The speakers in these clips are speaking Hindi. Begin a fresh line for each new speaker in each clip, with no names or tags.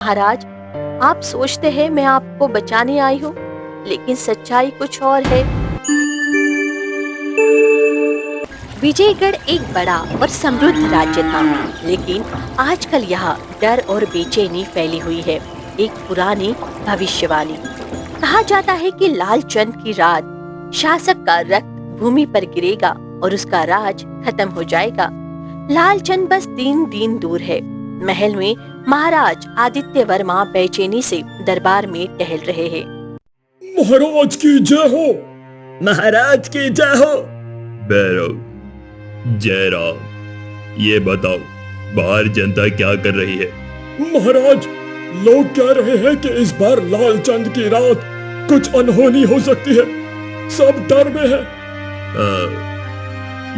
महाराज, आप सोचते हैं मैं आपको बचाने आई हूँ, लेकिन सच्चाई कुछ और है। विजयगढ़ एक बड़ा और समृद्ध राज्य था, लेकिन आजकल यहाँ डर और बेचैनी फैली हुई है। एक पुरानी भविष्यवाणी। कहा जाता है कि लालचंद की रात शासक का रक्त भूमि पर गिरेगा और उसका राज खत्म हो जाएगा। लालचंद बस 3 दिन दूर है। महल में महाराज आदित्य वर्मा बेचैनी से दरबार में टहल रहे हैं।
महाराज की जय हो।
महाराज की जय हो।
भैरव, जय राम, ये बताओ बाहर जनता क्या कर रही है? महाराज, लोग कह रहे हैं कि इस बार लालचंद की रात कुछ अनहोनी हो सकती है। सब डर में है।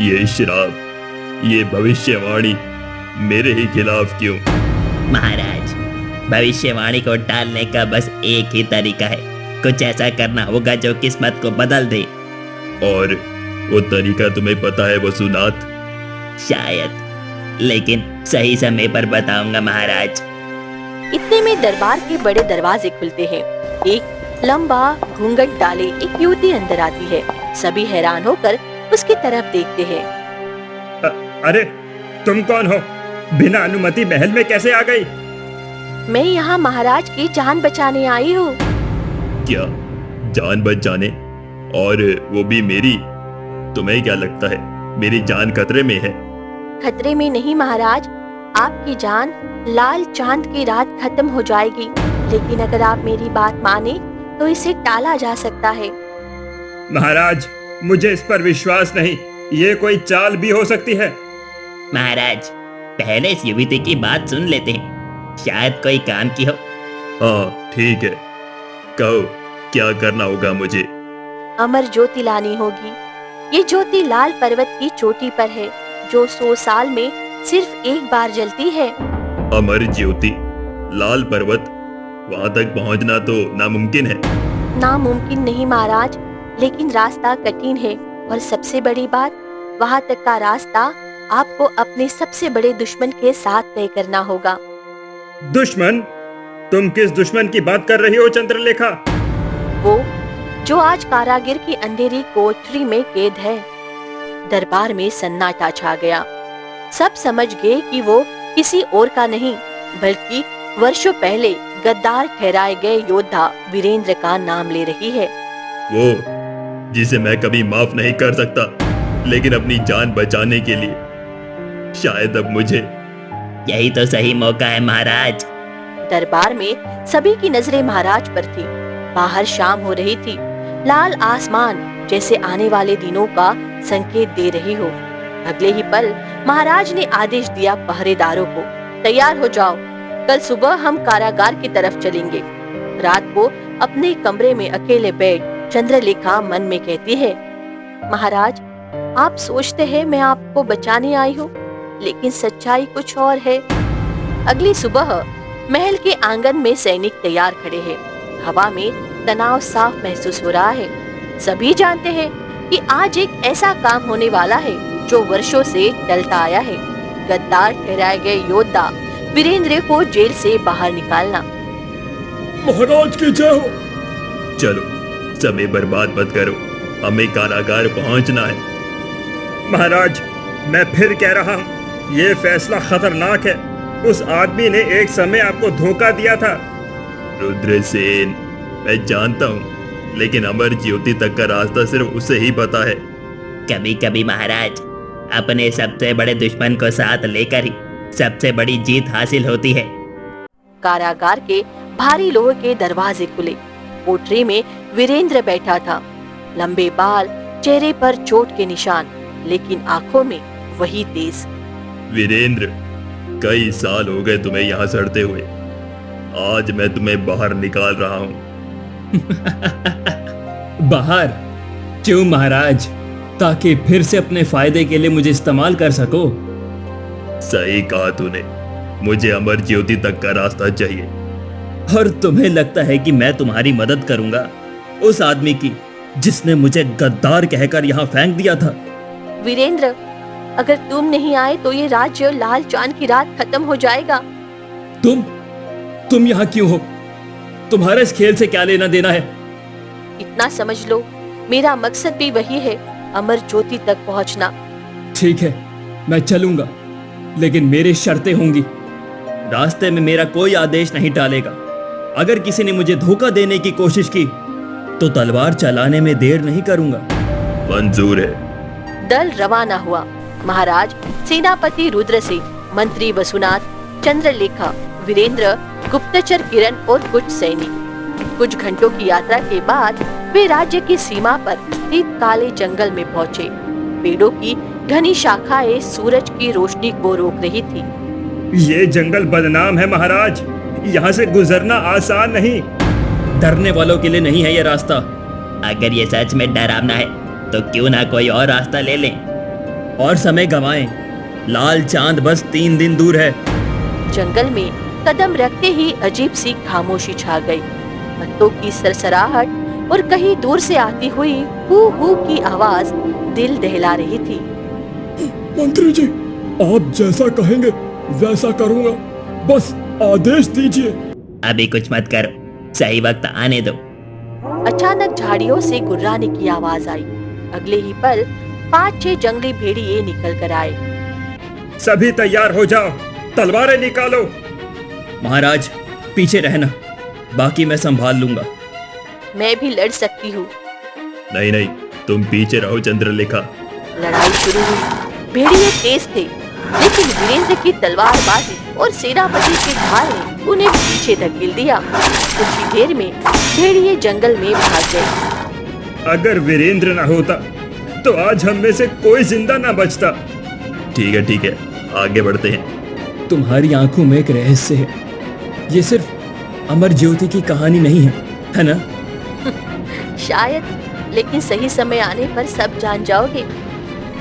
ये श्राप, ये भविष्यवाणी मेरे ही खिलाफ क्यों?
महाराज, भविष्यवाणी को टालने का बस एक ही तरीका है। कुछ ऐसा करना होगा जो किस्मत को बदल दे।
और वो तरीका तुम्हें पता है वसुनाथ?
शायद, लेकिन सही समय पर बताऊंगा महाराज।
इतने में दरबार के बड़े दरवाजे खुलते हैं। एक लंबा घूंघट डाले एक युवती अंदर आती है। सभी हैरान होकर उसकी तरफ देखते हैं।
अरे, तुम कौन हो? बिना अनुमति महल में कैसे आ गई?
मैं यहाँ महाराज की जान बचाने आई हूँ।
क्या जान बचाने? और वो भी मेरी? तुम्हें क्या लगता है मेरी जान खतरे में है?
खतरे में नहीं महाराज, आपकी जान लाल चांद की रात खत्म हो जाएगी। लेकिन अगर आप मेरी बात माने तो इसे टाला जा सकता है।
महाराज, मुझे इस पर विश्वास नहीं। ये कोई चाल भी हो सकती है।
महाराज, पहले इस युवती की बात सुन लेते हैं, शायद कोई काम की हो।
हाँ ठीक है, कहो क्या करना होगा मुझे?
अमर ज्योति लानी होगी। ये ज्योति लाल पर्वत की चोटी पर है, जो 100 साल में सिर्फ एक बार जलती है।
अमर ज्योति, लाल पर्वत, वहां तक पहुंचना तो नामुमकिन है।
नामुमकिन नहीं महाराज, लेकिन रास्ता कठिन है। और सबसे बड़ी बात, वहां तक का रास्ता आपको अपने सबसे बड़े दुश्मन के साथ तय करना होगा।
दुश्मन? तुम किस दुश्मन की बात कर रही हो चंद्रलेखा?
वो जो आज कारागिर की अंधेरी कोठरी में कैद है। दरबार में सन्नाटा छा गया। सब समझ गए कि वो किसी और का नहीं, बल्कि वर्षों पहले गद्दार ठहराए गए योद्धा वीरेंद्र का नाम ले रही है।
वो जिसे मैं कभी माफ नहीं कर सकता, लेकिन अपनी जान बचाने के लिए शायद अब मुझे।
यही तो सही मौका है महाराज।
दरबार में सभी की नजरें महाराज पर थी। बाहर शाम हो रही थी। लाल आसमान जैसे आने वाले दिनों का संकेत दे रही हो। अगले ही पल महाराज ने आदेश दिया पहरेदारों को, तैयार हो जाओ, कल सुबह हम कारागार की तरफ चलेंगे। रात को अपने कमरे में अकेले बैठ चंद्रलेखा मन में कहती है, महाराज, आप सोचते हैं मैं आपको बचाने आई हूँ, लेकिन सच्चाई कुछ और है। अगली सुबह महल के आंगन में सैनिक तैयार खड़े हैं। हवा में तनाव साफ महसूस हो रहा है। सभी जानते हैं कि आज एक ऐसा काम होने वाला है जो वर्षों से टलता आया है। गद्दार ठहराए गए योद्धा वीरेंद्र को जेल से बाहर निकालना।
महाराज की जय हो। चलो, समय बर्बाद मत करो, हमें कारागार पहुंचना है।
महाराज, मैं फिर कह रहा हूँ, ये फैसला खतरनाक है। उस आदमी ने एक समय आपको धोखा दिया था।
रुद्रसेन, मैं जानता हूँ, लेकिन अमर ज्योति तक का रास्ता सिर्फ उसे ही पता है।
कभी कभी महाराज, अपने सबसे बड़े दुश्मन को साथ लेकर ही सबसे बड़ी जीत हासिल होती है।
कारागार के भारी लोहे के दरवाजे खुले। कोठरी में वीरेंद्र बैठा था। लंबे बाल, चेहरे पर चोट के निशान, लेकिन आंखों में वही तेज।
वीरेंद्र, कई साल हो गए तुम्हें यहाँ सड़ते हुए। आज मैं तुम्हें बाहर निकाल रहा हूँ।
बाहर? क्यों महाराज? ताकि फिर से अपने फायदे के लिए मुझे इस्तेमाल कर सको।
सही कहा तूने, मुझे अमर ज्योति तक का रास्ता चाहिए।
और तुम्हें लगता है कि मैं तुम्हारी मदद करूंगा, उस आदमी की जिसने मुझे गद्दार कहकर यहाँ फेंक दिया था?
वीरेंद्र, अगर तुम नहीं आए तो ये राज्य लाल चांद की रात खत्म हो जाएगा।
तुम तुम यहाँ क्यों हो? तुम्हारा इस खेल से क्या लेना देना है?
इतना समझ लो, मेरा मकसद भी वही है, अमर ज्योति तक पहुंचना।
ठीक है, मैं चलूंगा, लेकिन मेरी शर्तें होंगी। रास्ते में मेरा कोई आदेश नहीं टालेगा। अगर किसी ने मुझे धोखा देने की कोशिश की तो तलवार चलाने में देर नहीं करूंगा।
मंजूर है।
दल रवाना हुआ। महाराज, सेनापति रुद्र सिंह, मंत्री वसुनाथ, चंद्रलेखा, वीरेंद्र, गुप्तचर किरण और कुछ सैनिक। कुछ घंटों की यात्रा के बाद वे राज्य की सीमा पर स्थित काले जंगल में पहुंचे। पेड़ों की घनी शाखाएं सूरज की रोशनी को रोक रही थी।
ये जंगल बदनाम है महाराज, यहाँ से गुजरना आसान नहीं।
डरने वालों के लिए नहीं है यह रास्ता।
अगर ये सच में डरावना है तो क्यों ना कोई और रास्ता ले लें।
और समय गंवाएं। लाल चांद बस 3 दिन दूर है।
जंगल में कदम रखते ही अजीब सी खामोशी छा गई। पत्तों की सरसराहट और कहीं दूर से आती हुई हू हू की आवाज दिल दहला रही थी।
मंत्री जी, आप जैसा कहेंगे वैसा करूंगा, बस आदेश दीजिए।
अभी कुछ मत करो, सही वक्त आने दो।
अचानक झाड़ियों से गुर्राने की आवाज आई। अगले ही पल 5-6 जंगली भेड़िए निकल कर आए।
सभी तैयार हो जाओ, तलवारें निकालो।
महाराज, पीछे रहना, बाकी मैं संभाल लूंगा।
मैं भी लड़ सकती हूँ।
नहीं नहीं, तुम पीछे रहो चंद्रलेखा।
लड़ाई शुरू हुई। भेड़िए तेज थे, लेकिन वीरेंद्र की तलवारबाजी और सेनापति के ढाल ने उन्हें पीछे धकेल दिया। कुछ ही देर में भेड़िए जंगल में भाग गए।
अगर वीरेंद्र न होता तो आज हम में से कोई जिंदा न बचता।
ठीक है, आगे बढ़ते हैं।
तुम्हारी आंखों में एक रहस्य है। ये सिर्फ अमर ज्योति की कहानी नहीं है ना?
शायद, लेकिन सही समय आने पर सब जान जाओगे।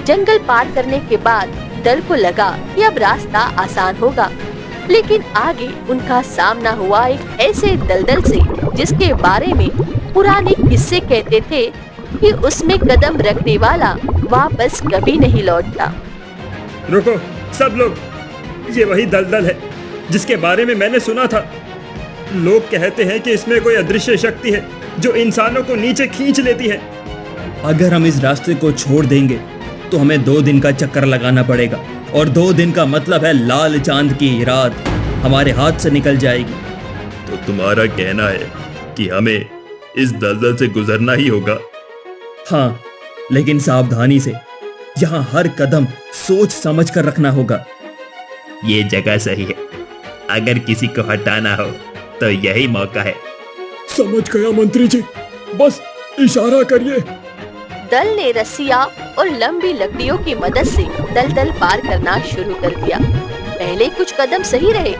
जंगल पार करने के बाद दल को लगा कि अब रास्ता आसान होगा, लेकिन आगे उनका सामना हुआ एक ऐसे दलदल से जिसके बारे में पुराने किस्से कहते थे कि उसमें कदम रखने वाला वापस कभी नहीं लौटता।
रुको सब लोग, ये वही दलदल है जिसके बारे में मैंने सुना था। लोग कहते हैं कि इसमें कोई अदृश्य शक्ति है जो इंसानों को नीचे खींच लेती है।
अगर हम इस रास्ते को छोड़ देंगे तो हमें 2 दिन का चक्कर लगाना पड़ेगा, और 2 दिन का मतलब है लाल चांद की रात हमारे हाथ से निकल जाएगी।
तो तुम्हारा कहना है कि हमें इस दलदल से गुजरना ही होगा?
हाँ, लेकिन सावधानी से। यहाँ हर कदम सोच समझ कर रखना होगा।
ये जगह सही है, अगर किसी को हटाना हो तो यही मौका है।
समझ गया मंत्री जी, बस इशारा करिए।
दल ने रस्सियाँ और लंबी लकड़ियों की मदद से दलदल पार करना शुरू कर दिया। पहले कुछ कदम सही रहे,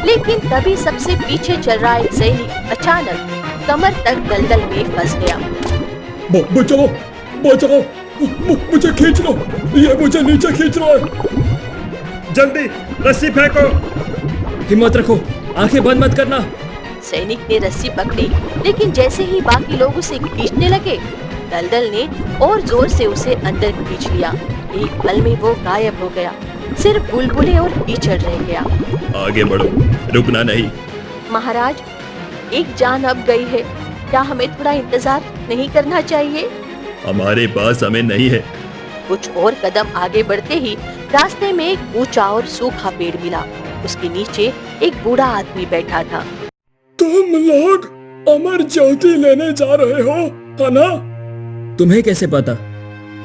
लेकिन तभी सबसे पीछे चल रहा एक सैनिक अचानक कमर तक दलदल में फंस गया।
बचाओ, बचाओ, मुझे खींच लो, ये मुझे नीचे खींच रहा है।
जल्दी रस्सी फेंको।
हिम्मत रखो, आंखें बंद मत करना।
सैनिक ने रस्सी पकड़ी, लेकिन जैसे ही बाकी लोग उसे खींचने लगे, दलदल ने और जोर से उसे अंदर खींच लिया। एक पल में वो गायब हो गया, सिर्फ बुलबुले और कीचड़ रह गया।
आगे बढ़ो, रुकना नहीं।
महाराज, एक जान अब गई है, क्या हमें थोड़ा इंतजार नहीं करना चाहिए?
हमारे पास समय नहीं है।
कुछ और कदम आगे बढ़ते ही रास्ते में एक ऊंचा और सूखा पेड़ मिला। उसके नीचे एक बूढ़ा आदमी बैठा था।
तुम लोग अमर ज्योति लेने जा रहे हो, है ना?
तुम्हें कैसे पता?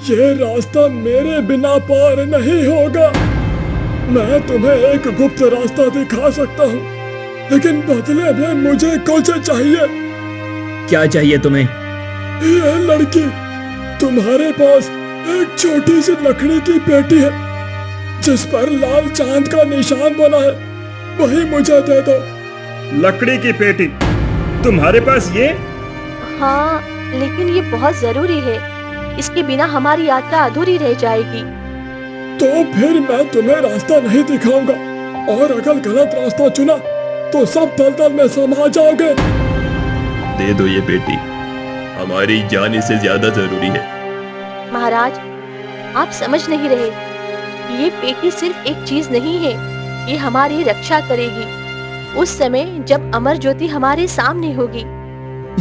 ये रास्ता मेरे बिना पार नहीं होगा। मैं तुम्हें एक गुप्त रास्ता दिखा सकता हूँ, लेकिन बदले में मुझे कुछ चाहिए।
क्या चाहिए तुम्हें?
ये लड़की, तुम्हारे पास एक छोटी सी लकड़ी की पेटी है जिस पर लाल चांद का निशान बना है, वही मुझे दे दो।
लकड़ी की पेटी? तुम्हारे पास ये?
हाँ, लेकिन ये बहुत जरूरी है। इसके बिना हमारी यात्रा अधूरी रह जाएगी।
तो फिर मैं तुम्हें रास्ता नहीं दिखाऊंगा, और अगर गलत रास्ता चुना तो सब दलदल में समा जाओगे। दे दो ये पेटी, हमारी जान इससे ज्यादा जरूरी है।
महाराज, आप समझ नहीं रहे। ये पेटी सिर्फ एक चीज नहीं है, ये हमारी रक्षा करेगी। उस समय जब अमर ज्योति हमारे सामने होगी।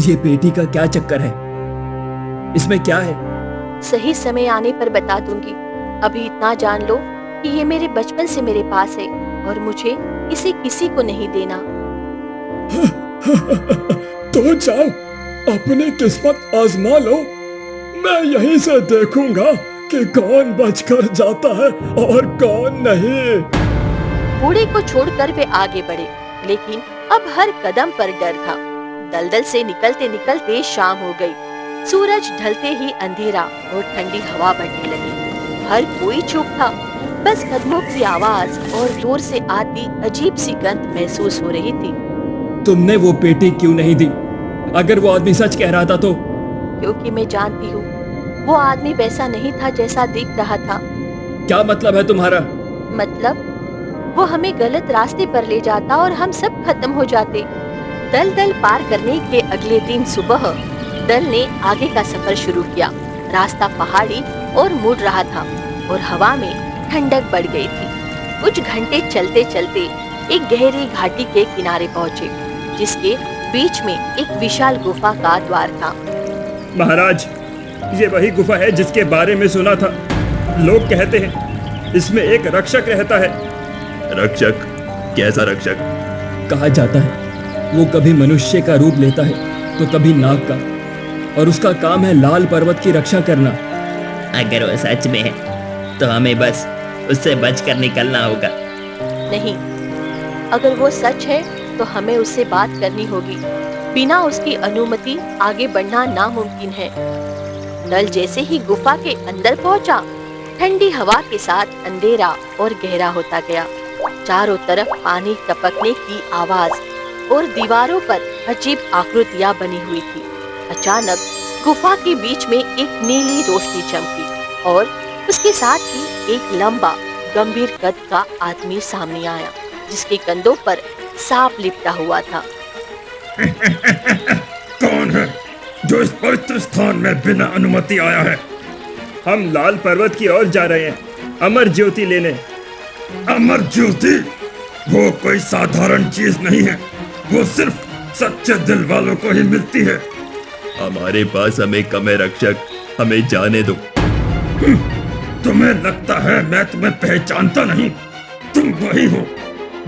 ये पेटी का क्या चक्कर है? इसमें क्या है?
सही समय आने पर बता दूंगी। अभी इतना जान लो कि ये मेरे बचपन से मेरे पास है और मुझे इसे किसी को नहीं देना।
तो जाओ, अपनी किस्मत आजमा लो। मैं यहीं से देखूंगा कि कौन बचकर जाता है और कौन नहीं।
बूढ़े को छोड़कर वे आगे बढ़े, लेकिन अब हर कदम पर डर था। दलदल से निकलते निकलते शाम हो गई। सूरज ढलते ही अंधेरा और ठंडी हवा बढ़ने लगी। हर कोई चुप था, बस कदमों की आवाज और दूर से आती अजीब सी गंध महसूस हो रही थी।
तुमने वो पेटी क्यों नहीं दी? अगर वो आदमी सच कह रहा था तो?
क्योंकि मैं जानती हूँ वो आदमी वैसा नहीं था जैसा दिख रहा था।
क्या मतलब है तुम्हारा?
मतलब वो हमें गलत रास्ते पर ले जाता और हम सब खत्म हो जाते। दलदल पार करने के अगले दिन सुबह दल ने आगे का सफर शुरू किया। रास्ता पहाड़ी और मुड़ रहा था और हवा में ठंडक बढ़ गई थी। कुछ घंटे चलते चलते एक गहरी घाटी के किनारे पहुँचे, जिसके बीच में एक विशाल गुफा का द्वार था।
महाराज, ये वही गुफा है जिसके बारे में सुना था। लोग कहते हैं इसमें एक रक्षक रहता है।
रक्षक? कैसा रक्षक?
कहा जाता है वो कभी मनुष्य का रूप लेता है तो कभी नाग का, और उसका काम है लाल पर्वत की रक्षा करना।
अगर वो सच में है तो हमें बस उससे बचकर निकलना होगा।
नहीं, अगर वो सच है तो हमें उससे बात करनी होगी। बिना उसकी अनुमति आगे बढ़ना नामुमकिन है। दल जैसे ही गुफा के अंदर पहुंचा, ठंडी हवा के साथ अंधेरा और गहरा होता गया। चारों तरफ पानी टपकने की आवाज और दीवारों पर अजीब आकृतियां बनी हुई थी। अचानक गुफा के बीच में एक नीली रोशनी चमकी और उसके साथ ही एक लंबा गंभीर कद का आदमी सामने आया, जिसके कंधों पर सांप लिपटा हुआ था।
कौन है जो इस पवित्र स्थान में बिना अनुमति आया है? हम लाल पर्वत की ओर जा रहे हैं, अमर ज्योति लेने। अमर ज्योति? वो कोई साधारण चीज नहीं है, वो सिर्फ सच्चे दिल वालों को ही मिलती है।
हमारे पास हमें कम है रक्षक, हमें जाने दो।
तुम्हें लगता है मैं तुम्हें पहचानता नहीं? तुम वही हो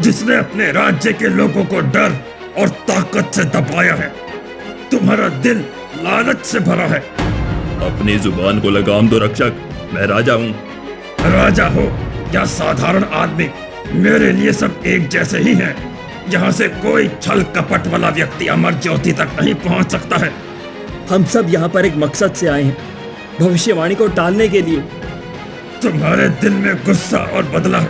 जिसने अपने राज्य के लोगों को डर और ताकत से दबाया है। तुम्हारा दिल लालच से भरा है।
अपनी जुबान को लगाम दो रक्षक, मैं राजा हूँ।
राजा हो या साधारण आदमी, मेरे लिए सब एक जैसे ही हैं। यहाँ से कोई छल कपट वाला व्यक्ति अमर ज्योति तक नहीं पहुँच सकता है।
हम सब यहाँ पर एक मकसद से आए हैं, भविष्यवाणी को टालने के लिए।
तुम्हारे दिल में गुस्सा और बदला है,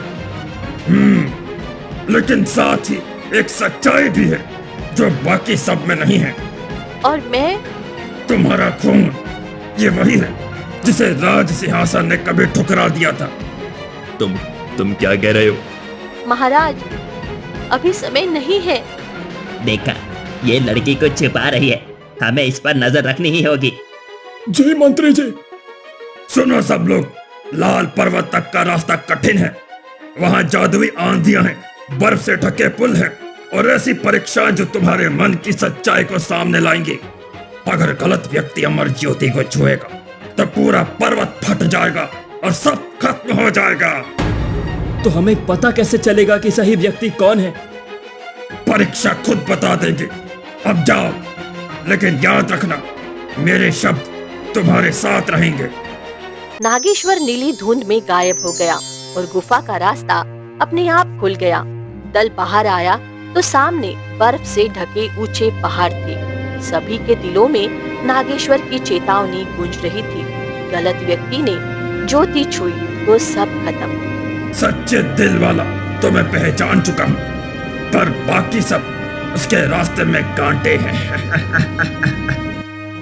लेकिन साथ ही एक सच्चाई भी है जो बाकी सब में नहीं है।
और मैं?
तुम्हारा खून, ये वही है जिसे राज सिंहासन ने कभी ठुकरा दिया था।
तुम क्या कह रहे हो?
महाराज, अभी समय नहीं है।
देखा, ये लड़की को छिपा रही है, हमें इस पर नजर रखनी ही होगी।
जी मंत्री जी।
सुनो सब लोग, लाल पर्वत तक का रास्ता कठिन है। वहाँ जादुई आंधियां हैं, बर्फ से ढके पुल हैं और ऐसी परीक्षाएं जो तुम्हारे मन की सच्चाई को सामने लाएंगी। अगर गलत व्यक्ति अमर ज्योति को छुएगा तो पूरा पर्वत फट जाएगा और सब खत्म हो जाएगा।
तो हमें पता कैसे चलेगा कि सही व्यक्ति कौन है?
परीक्षा खुद बता देगी। अब जाओ, लेकिन याद रखना, मेरे शब्द तुम्हारे साथ रहेंगे।
नागेश्वर नीली धुंध में गायब हो गया और गुफा का रास्ता अपने आप खुल गया। दल बाहर आया तो सामने बर्फ से ढके ऊंचे पहाड़ थे। सभी के दिलों में नागेश्वर की चेतावनी गूंज रही थी। गलत व्यक्ति ने ज्योति छुई तो सब खत्म।
सच्चे दिल वाला तो मैं पहचान चुका हूँ, पर बाकी सब उसके रास्ते में कांटे हैं।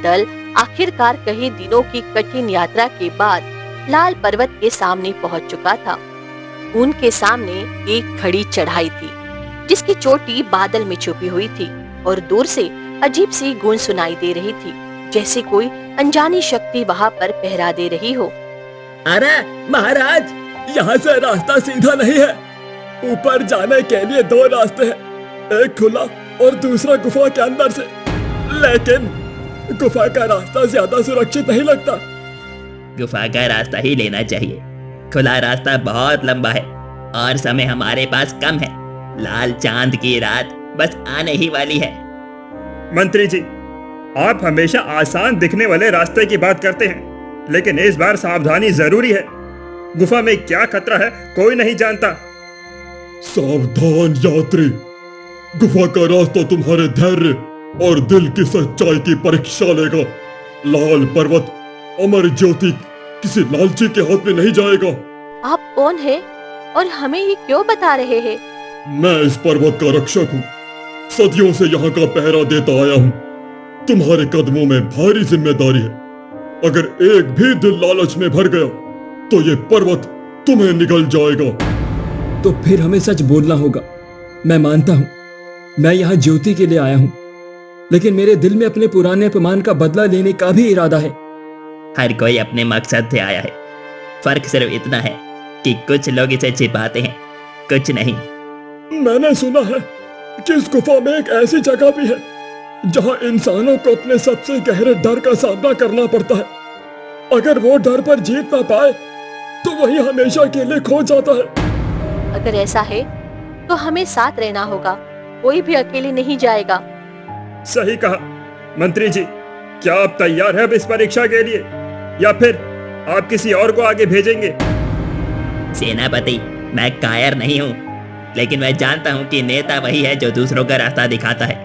दल आखिरकार कई दिनों की कठिन यात्रा के बाद लाल पर्वत के सामने पहुंच चुका था। उनके सामने एक खड़ी चढ़ाई थी, जिसकी चोटी बादल में छुपी हुई थी और दूर से अजीब सी गूंज सुनाई दे रही थी, जैसे कोई अनजानी शक्ति वहां पर पहरा दे रही हो।
अरे महाराज, यहाँ से रास्ता सीधा नहीं है, ऊपर जाने के लिए 2 रास्ते हैं।
एक खुला और दूसरा गुफा के अंदर से। लेकिन गुफा का रास्ता ज्यादा सुरक्षित नहीं लगता।
गुफा का रास्ता ही लेना चाहिए। खुला रास्ता बहुत लंबा है और समय हमारे पास कम है। लाल चांद की रात बस आने ही वाली है।
मंत्री जी, आप हमेशा आसान दिखने वाले रास्ते की बात करते हैं, लेकिन इस बार सावधानी जरूरी है। गुफा में क्या खतरा है कोई नहीं जानता।
सावधान यात्री, गुफा का रास्ता तुम्हारे धैर्य और दिल की सच्चाई की परीक्षा लेगा। लाल पर्वत अमर ज्योति किसी लालची के हाथ में नहीं जाएगा।
आप कौन है और हमें ये क्यों बता रहे हैं?
मैं इस पर्वत का रक्षक हूँ। सदियों से यहाँ का पहरा देता आया हूँ। तुम्हारे कदमों में भारी जिम्मेदारी है। अगर एक भी दिल लालच में भर गया तो ये पर्वत तुम्हें निगल जाएगा।
तो फिर हमें सच बोलना होगा। मैं मानता हूँ मैं यहाँ ज्योति के लिए आया हूँ, लेकिन मेरे दिल में अपने पुराने अपमान का बदला लेने का भी इरादा है।
हर कोई अपने मकसद से आया है। फर्क सिर्फ इतना है कि कुछ लोग इसे छिपाते हैं, कुछ नहीं।
मैंने सुना है कि इस गुफा में एक ऐसी जगह भी है जहाँ इंसानों को अपने सबसे गहरे डर का सामना करना पड़ता है। अगर वो डर पर जीत ना पाए तो वही हमेशा के लिए खो जाता है।
अगर ऐसा है तो हमें साथ रहना होगा। कोई भी अकेले नहीं जाएगा।
सही कहा मंत्री जी। क्या आप तैयार हैं अब इस परीक्षा के लिए, या फिर आप किसी और को आगे भेजेंगे?
सेनापति, मैं कायर नहीं हूँ, लेकिन मैं जानता हूँ कि नेता वही है जो दूसरों का रास्ता दिखाता है,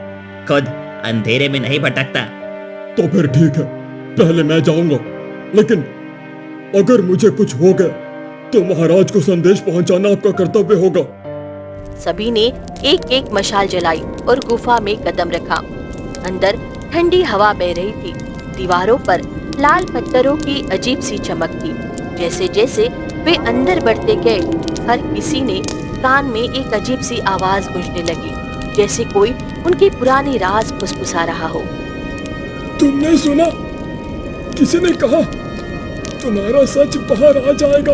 खुद अंधेरे में नहीं भटकता।
तो फिर ठीक है, पहले मैं जाऊंगा, लेकिन अगर मुझे कुछ हो गया तो महाराज को संदेश पहुंचाना आपका कर्तव्य होगा।
सभी ने एक एक मशाल जलाई और गुफा में कदम रखा। अंदर ठंडी हवा बह रही थी। दीवारों पर लाल पत्थरों की अजीब सी चमक थी। जैसे जैसे वे अंदर बढ़ते गए, हर किसी ने कान में एक अजीब सी आवाज गूंजने लगी, जैसे कोई उनकी पुरानी राज फुसफुसा रहा हो।
तुमने सुना? किसी ने कहा तुम्हारा सच बाहर आ जाएगा।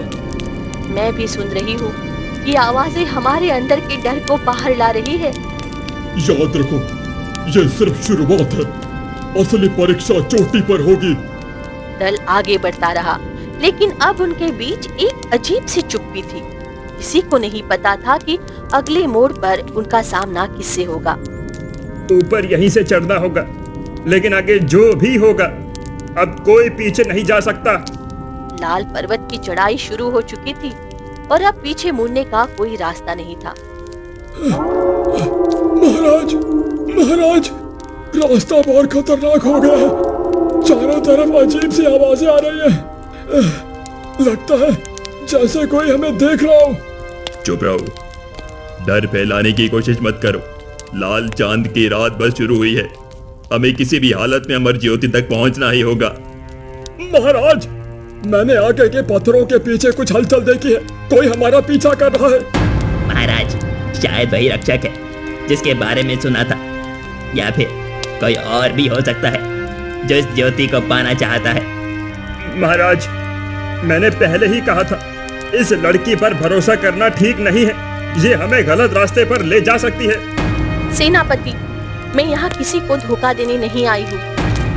मैं भी सुन रही हूँ। ये आवाजें हमारे अंदर के डर को बाहर ला रही है।
याद रखो, ये सिर्फ शुरुआत है। असली परीक्षा चोटी पर होगी।
दल आगे बढ़ता रहा, लेकिन अब उनके बीच एक अजीब सी चुप्पी थी। किसी को नहीं पता था कि अगले मोड़ पर उनका सामना किससे होगा।
ऊपर यहीं से चढ़ना होगा, लेकिन आगे जो भी होगा अब कोई पीछे नहीं जा सकता।
लाल पर्वत की चढ़ाई शुरू हो चुकी थी और अब पीछे मुड़ने का कोई रास्ता नहीं था।
महाराज, महाराज, रास्ता बहुत खतरनाक हो गया है। चारों तरफ अजीब सी आवाजें आ रही है। लगता है जैसे कोई हमें देख रहा हो।
चुप रहो, डर फैलाने की कोशिश मत करो। लाल चांद की रात बस शुरू हुई है। हमें किसी भी हालत में अमर ज्योति तक पहुंचना ही होगा।
महाराज, मैंने आगे के पत्थरों के पीछे कुछ हलचल देखी है। कोई हमारा पीछा कर रहा है।
महाराज, शायद वही रक्षक है जिसके बारे में सुना था, या फिर कोई और भी हो सकता है जो इस ज्योति को पाना चाहता है।
महाराज, मैंने पहले ही कहा था, इस लड़की पर भरोसा करना ठीक नहीं है। ये हमें गलत रास्ते पर ले जा सकती है।
सेनापति, मैं यहाँ किसी को धोखा देने नहीं आई हूँ।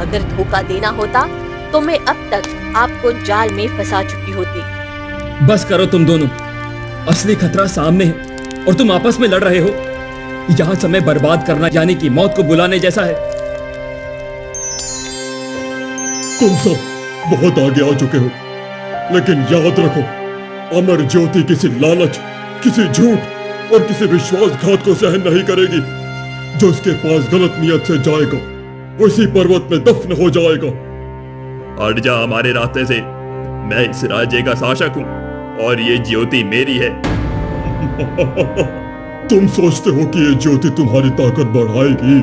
अगर धोखा देना होता तो मैं अब तक आपको जाल में फंसा चुकी होती।
बस करो तुम दोनों। असली खतरा सामने है और तुम आपस में लड़ रहे हो। यहाँ समय बर्बाद करना यानी कि मौत को बुलाने जैसा है।
तुम सब बहुत आगे आ चुके हो, लेकिन याद रखो, अमर ज्योति किसी लालच, किसी झूठ और किसी विश्वासघात को सहन नहीं करेगी। जो उसके पास गलत नियत से जाएगा वो इसी पर्वत में दफन हो जाएगा।
हट जा हमारे रास्ते से। मैं इस राज्य का शासक हूँ और ये ज्योति मेरी है।
तुम सोचते हो कि ये ज्योति तुम्हारी ताकत बढ़ाएगी,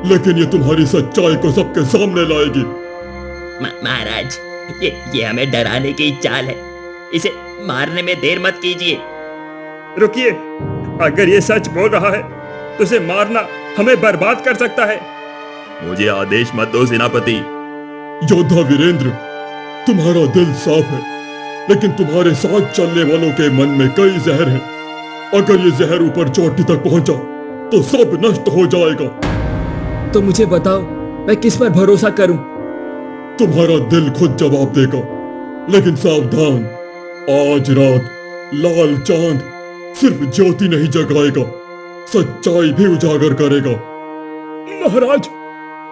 लेकिन ये तुम्हारी सच्चाई को सबके सामने लाएगी।
महाराज, ये हमें डराने की चाल है। इसे मारने में देर मत कीजिए।
रुकिए, अगर ये सच बोल रहा है तो उसे मारना हमें बर्बाद कर सकता है।
मुझे आदेश मत दो सेनापति।
योद्धा वीरेंद्र, तुम्हारा दिल साफ है, लेकिन तुम्हारे साथ चलने वालों के मन में कई जहर हैं। अगर ये जहर ऊपर चोटी तक पहुंचा तो सब नष्ट हो जाएगा।
तो मुझे बताओ, मैं किस पर भरोसा करूं?
तुम्हारा दिल खुद जवाब देगा। लेकिन सावधान, आज रात लाल चांद सिर्फ ज्योति नहीं जगाएगा, सच्चाई भी उजागर करेगा। महाराज,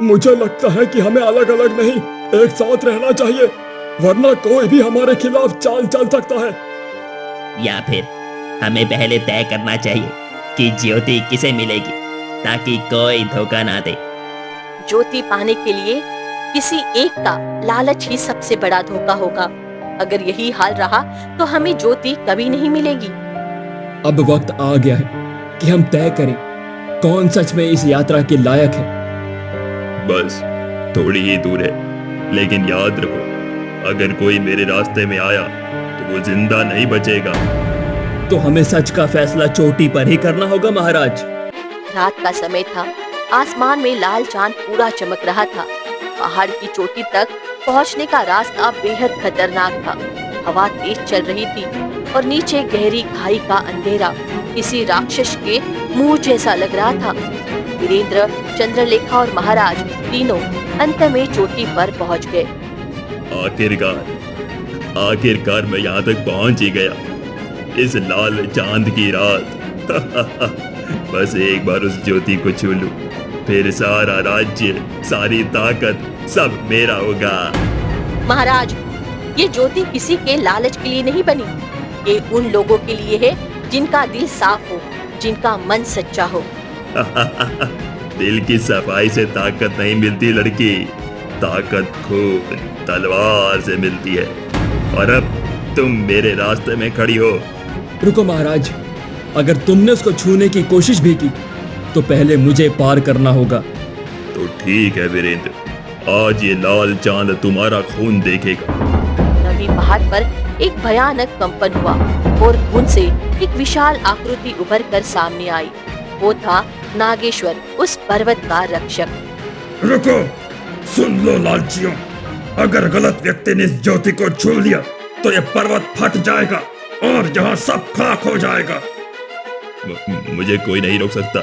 मुझे लगता है कि हमें अलग अलग नहीं, एक साथ रहना चाहिए, वरना कोई भी हमारे खिलाफ चाल चल सकता है।
या फिर हमें पहले तय करना चाहिए कि ज्योति किसे मिलेगी, ताकि कोई धोखा ना दे।
ज्योति पाने के लिए किसी एक का लालच ही सबसे बड़ा धोखा होगा। अगर यही हाल रहा तो हमें ज्योति कभी नहीं मिलेगी।
अब वक्त आ गया है कि हम तय करें कौन सच में इस यात्रा के लायक है।
बस थोड़ी ही दूर है, लेकिन याद रखो, अगर कोई मेरे रास्ते में आया तो वो जिंदा नहीं बचेगा।
तो हमें सच का फैसला चोटी पर ही करना होगा महाराज।
रात का समय था, आसमान में लाल चांद पूरा चमक रहा था। पहाड़ की चोटी तक पहुंचने का रास्ता बेहद खतरनाक था। हवा तेज चल रही थी और नीचे गहरी खाई का अंधेरा किसी राक्षस के मुंह जैसा लग रहा था। वीरेंद्र, चंद्रलेखा और महाराज तीनों अंत में चोटी पर पहुंच गए।
आखिरकार मैं यहाँ तक पहुंच ही गया, इस लाल चांद की रात। बस एक बार उस ज्योति को छू लूं, फिर सारा राज्य, सारी ताकत सब मेरा होगा।
महाराज, ये ज्योति किसी के लालच के लिए नहीं बनी, ये उन लोगों के लिए है जिनका दिल साफ हो, जिनका मन सच्चा हो।
दिल की सफाई से ताकत नहीं मिलती लड़की, ताकत खून तलवार से मिलती है। और अब तुम मेरे रास्ते में खड़ी हो।
रुको महाराज, अगर तुमने उसको छूने की कोशिश भी की तो पहले मुझे पार करना होगा।
तो ठीक है वीरेंद्र, आज ये लाल चांद तुम्हारा खून देखेगा।
तभी पहाड़ पर एक भयानक कंपन हुआ और खून से एक विशाल आकृति उभर कर सामने आई। वो था नागेश्वर, उस पर्वत का रक्षक।
रुको, सुन लो लालचियों, अगर गलत व्यक्ति ने इस ज्योति को छू लिया तो ये पर्वत फट जाएगा और यहाँ सब खाक हो जाएगा।
मुझे कोई नहीं रोक सकता,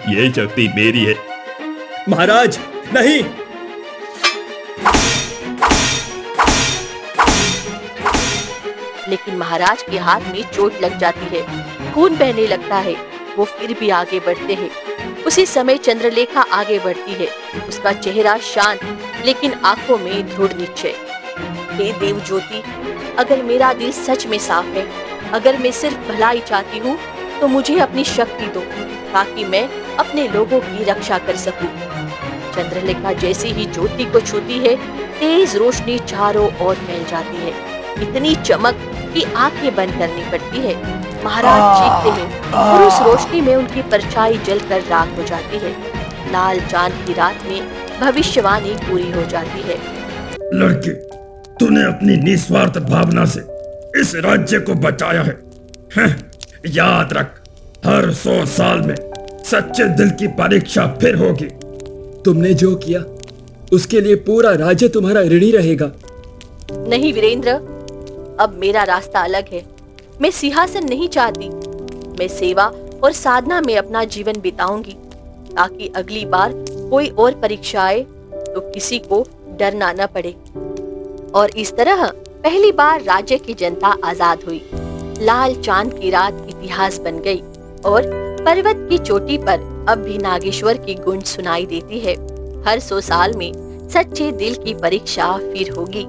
ये शक्ति मेरी है।
महाराज नहीं।
लेकिन महाराज के हाथ में चोट लग जाती है, खून बहने लगता है। वो फिर भी आगे बढ़ते हैं। उसी समय चंद्रलेखा आगे बढ़ती है, उसका चेहरा शांत लेकिन आंखों में दृढ़ निश्चय। हे देव ज्योति, अगर मेरा दिल सच में साफ है, अगर मैं सिर्फ भलाई चाहती हूँ तो मुझे अपनी शक्ति दो, ताकि मैं अपने लोगों की रक्षा कर सकूं। चंद्रलेखा जैसे ही ज्योति को छूती है, तेज रोशनी चारों ओर फैल जाती है, इतनी चमक कि आंखें बंद करनी पड़ती है। महाराज चीखते हैं और उस रोशनी में उनकी परछाई जलकर राख हो जाती है। लाल चांद की रात में भविष्यवाणी पूरी हो जाती है।
लड़के, तूने अपनी निस्वार्थ भावना से इस राज्य को बचाया है। याद रख, हर 100 साल में सच्चे दिल की परीक्षा फिर होगी।
तुमने जो किया उसके लिए पूरा राज्य तुम्हारा ऋणी रहेगा।
नहीं वीरेंद्र, अब मेरा रास्ता अलग है। मैं सिंहासन नहीं चाहती, मैं सेवा और साधना में अपना जीवन बिताऊंगी, ताकि अगली बार कोई और परीक्षा आए तो किसी को डरना न पड़े। और इस तरह पहली बार राज्य की जनता आजाद हुई। लाल चांद की रात इतिहास बन गई और पर्वत की चोटी पर अब भी नागेश्वर की गूंज सुनाई देती है। हर 100 साल में सच्चे दिल की परीक्षा फिर होगी।